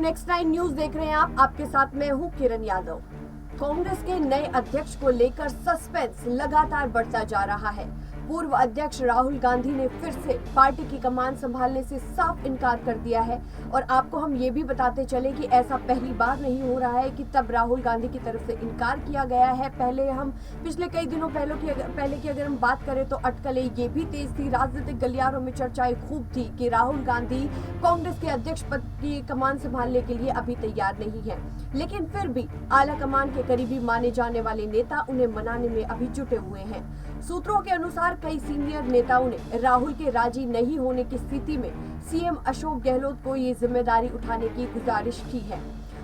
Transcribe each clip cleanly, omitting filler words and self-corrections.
Next 9 news देख रहे हैं आप। आपके साथ मैं हूं किरण यादव। कांग्रेस के नए अध्यक्ष को लेकर सस्पेंस लगातार बढ़ता जा रहा है। पूर्व अध्यक्ष राहुल गांधी ने फिर से पार्टी की कमान संभालने से साफ इनकार कर दिया है और आपको हम ये भी बताते चले कि ऐसा पहली बार नहीं हो रहा है कि तब राहुल गांधी की तरफ से इनकार किया गया है। पहले हम पिछले कई दिनों पहले की अगर हम बात करें तो अटकलें ये भी तेज थी, राजनीतिक गलियारों में चर्चाएं खूब थी कि राहुल गांधी कांग्रेस के अध्यक्ष पद की कमान संभालने के लिए अभी तैयार नहीं है, लेकिन फिर भी आला कमान के करीबी माने जाने वाले नेता उन्हें मनाने में अभी जुटे हुए हैं। सूत्रों के अनुसार कई सीनियर नेताओं ने राहुल के राजी नहीं होने की स्थिति में सीएम अशोक गहलोत को ये जिम्मेदारी उठाने की गुजारिश की है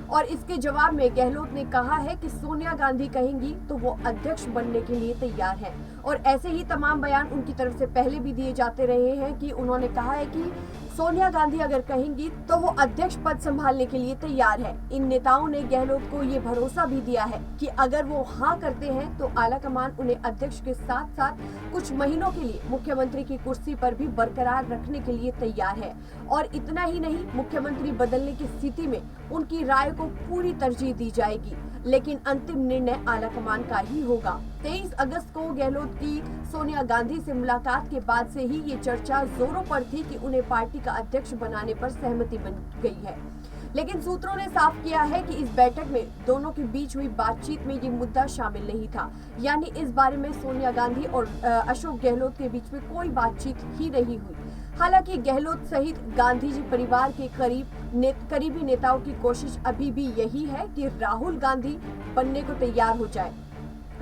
और इसके जवाब में गहलोत ने कहा है कि सोनिया गांधी कहेंगी तो वो अध्यक्ष बनने के लिए तैयार हैं और ऐसे ही तमाम बयान उनकी तरफ से पहले भी दिए जाते रहे हैं कि उन्होंने कहा है कि सोनिया गांधी अगर कहेंगी तो वो अध्यक्ष पद संभालने के लिए तैयार है। इन नेताओं ने गहलोत को ये भरोसा भी दिया है कि अगर वो हाँ करते हैं तो आला कमान उन्हें अध्यक्ष के साथ साथ कुछ महीनों के लिए मुख्यमंत्री की कुर्सी पर भी बरकरार रखने के लिए तैयार है और इतना ही नहीं, मुख्यमंत्री बदलने की स्थिति में उनकी राय को पूरी तरजीह दी जाएगी, लेकिन अंतिम निर्णय आला कमान का ही होगा। 23 अगस्त को गहलोत की सोनिया गांधी से मुलाकात के बाद से ही ये चर्चा जोरों पर थी कि उन्हें पार्टी का अध्यक्ष बनाने पर सहमति बन गई है, लेकिन सूत्रों ने साफ किया है कि इस बैठक में दोनों के बीच हुई बातचीत में ये मुद्दा शामिल नहीं था, यानी इस बारे में सोनिया गांधी और अशोक गहलोत के बीच में कोई बातचीत ही नहीं हुई। हालांकि गहलोत सहित गांधी जी परिवार के करीबी नेताओं की कोशिश अभी भी यही है कि राहुल गांधी बनने को तैयार हो जाए,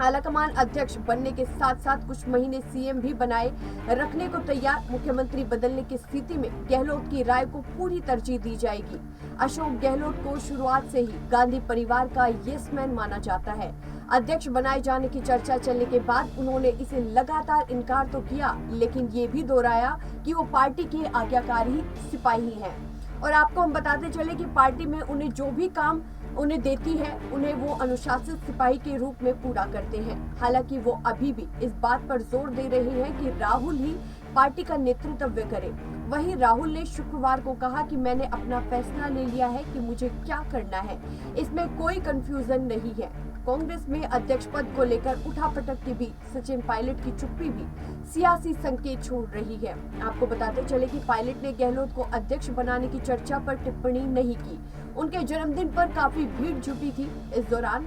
आलाकमान अध्यक्ष बनने के साथ साथ कुछ महीने सीएम भी बनाए रखने को तैयार। मुख्यमंत्री बदलने की स्थिति में गहलोत की राय को पूरी तरजीह दी जाएगी। अशोक गहलोत को शुरुआत से ही गांधी परिवार का यस मैन माना जाता है। अध्यक्ष बनाए जाने की चर्चा चलने के बाद उन्होंने इसे लगातार इनकार तो किया, लेकिन ये भी दोहराया कि वो पार्टी के आज्ञाकारी सिपाही हैं और आपको हम बताते चले कि पार्टी में उन्हें जो भी काम उन्हें देती है उन्हें वो अनुशासित सिपाही के रूप में पूरा करते हैं। हालांकि वो अभी भी इस बात पर जोर दे रहे हैं कि राहुल ही पार्टी का नेतृत्व करे। वहीं राहुल ने शुक्रवार को कहा कि मैंने अपना फैसला ले लिया है कि मुझे क्या करना है, इसमें कोई कंफ्यूजन नहीं है। कांग्रेस में अध्यक्ष पद को लेकर उठापटक के बीच सचिन पायलट की चुप्पी भी सियासी संकेत छोड़ रही है। आपको बताते चले कि पायलट ने गहलोत को अध्यक्ष बनाने की चर्चा पर टिप्पणी नहीं की। उनके जन्मदिन पर काफी भीड़ जुटी थी। इस दौरान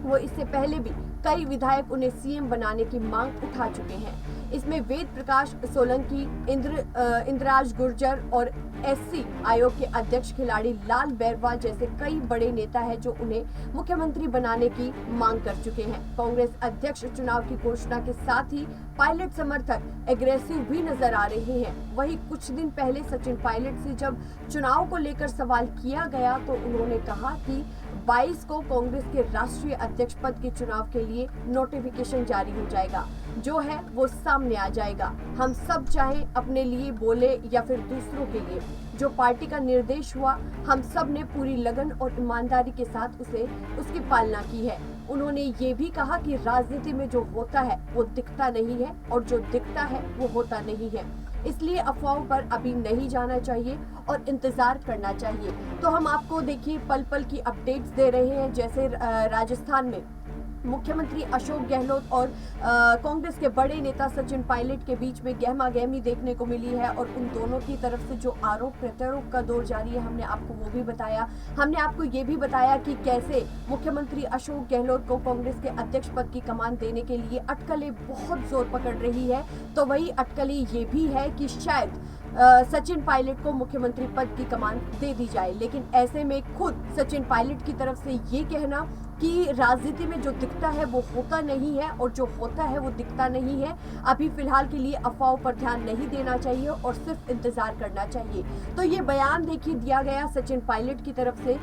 वो इससे पहले भी कई विधायक उन्हें सीएम बनाने की मांग उठा चुके हैं। इसमें वेद प्रकाश सोलंकी, इंद्राज गुर्जर और एससी आयोग के अध्यक्ष खिलाड़ी लाल बैरवा जैसे कई बड़े नेता हैं जो उन्हें मुख्यमंत्री बनाने की मांग कर चुके हैं। कांग्रेस अध्यक्ष चुनाव की घोषणा के साथ ही पायलट समर्थक एग्रेसिव भी नजर आ रहे हैं। वहीं कुछ दिन पहले सचिन पायलट से जब चुनाव को लेकर सवाल किया गया तो उन्होंने कहा कि 22 को कांग्रेस के राष्ट्रीय अध्यक्ष पद के चुनाव के लिए नोटिफिकेशन जारी हो जाएगा, जो है वो सामने आ जाएगा। हम सब चाहे अपने लिए बोले या फिर दूसरों के लिए, जो पार्टी का निर्देश हुआ हम सब ने पूरी लगन और ईमानदारी के साथ उसकी पालना की है। उन्होंने ये भी कहा कि राजनीति में जो होता है वो दिखता नहीं है और जो दिखता है वो होता नहीं है, इसलिए अफवाहों पर अभी नहीं जाना चाहिए और इंतजार करना चाहिए। तो हम आपको देखिए पल पल की अपडेट्स दे रहे हैं। जैसे राजस्थान में मुख्यमंत्री अशोक गहलोत और कांग्रेस के बड़े नेता सचिन पायलट के बीच में गहमा गहमी देखने को मिली है और उन दोनों की तरफ से जो आरोप प्रत्यारोप का दौर जारी है, हमने आपको वो भी बताया। हमने आपको ये भी बताया कि कैसे मुख्यमंत्री अशोक गहलोत को कांग्रेस के अध्यक्ष पद की कमान देने के लिए अटकलें बहुत जोर पकड़ रही है। तो वही अटकलें ये भी है कि शायद सचिन पायलट को मुख्यमंत्री पद की कमान दे दी जाए, लेकिन ऐसे में खुद सचिन पायलट की तरफ से ये कहना कि राजनीति में जो दिखता है वो होता नहीं है और जो होता है वो दिखता नहीं है, अभी फिलहाल के लिए अफवाहों पर ध्यान नहीं देना चाहिए और सिर्फ इंतजार करना चाहिए। तो ये बयान देखिए दिया गया सचिन पायलट की तरफ से।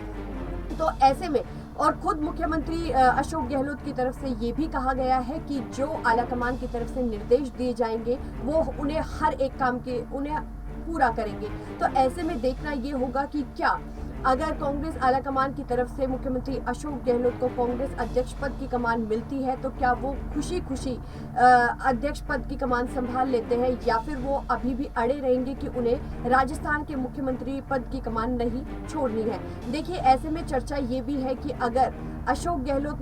तो ऐसे में और खुद मुख्यमंत्री अशोक गहलोत की तरफ से ये भी कहा गया है कि जो आलाकमान की तरफ से निर्देश दिए जाएंगे वो उन्हें हर एक काम के उन्हें पूरा करेंगे। तो ऐसे में देखना ये होगा कि क्या अगर कांग्रेस आलाकमान की तरफ से मुख्यमंत्री अशोक गहलोत को कांग्रेस अध्यक्ष पद की कमान मिलती है तो क्या वो खुशी खुशी अध्यक्ष पद की कमान संभाल लेते हैं, या फिर वो अभी भी अड़े रहेंगे कि उन्हें राजस्थान के मुख्यमंत्री पद की कमान नहीं छोड़नी है। देखिए, ऐसे में चर्चा ये भी है कि अगर अशोक गहलोत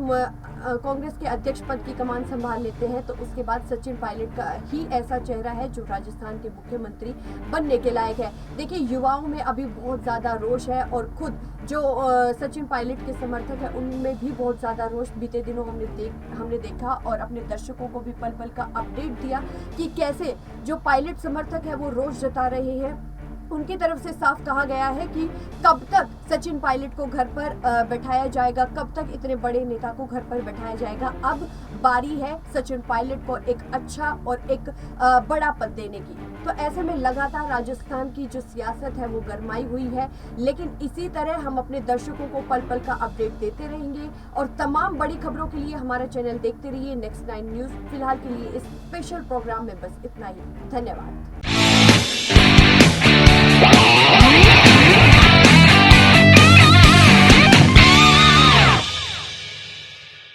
कांग्रेस के अध्यक्ष पद की कमान संभाल लेते हैं तो उसके बाद सचिन पायलट का ही ऐसा चेहरा है जो राजस्थान के मुख्यमंत्री बनने के लायक है। देखिए, युवाओं में अभी बहुत ज्यादा रोष है और खुद जो सचिन पायलट के समर्थक है उनमें भी बहुत ज्यादा रोष बीते दिनों हमने देखा और अपने दर्शकों को भी पल पल का अपडेट दिया कि कैसे जो पायलट समर्थक है वो रोष जता रहे हैं। उनकी तरफ से साफ कहा गया है कि कब तक सचिन पायलट को घर पर बैठाया जाएगा, कब तक इतने बड़े नेता को घर पर बैठाया जाएगा। अब बारी है सचिन पायलट को एक अच्छा और एक बड़ा पद देने की। तो ऐसे में लगातार राजस्थान की जो सियासत है वो गरमाई हुई है, लेकिन इसी तरह हम अपने दर्शकों को पल पल का अपडेट देते रहेंगे और तमाम बड़ी खबरों के लिए हमारा चैनल देखते रहिए नेक्स्ट 9 न्यूज। फिलहाल के लिए इस स्पेशल प्रोग्राम में बस इतना ही। धन्यवाद।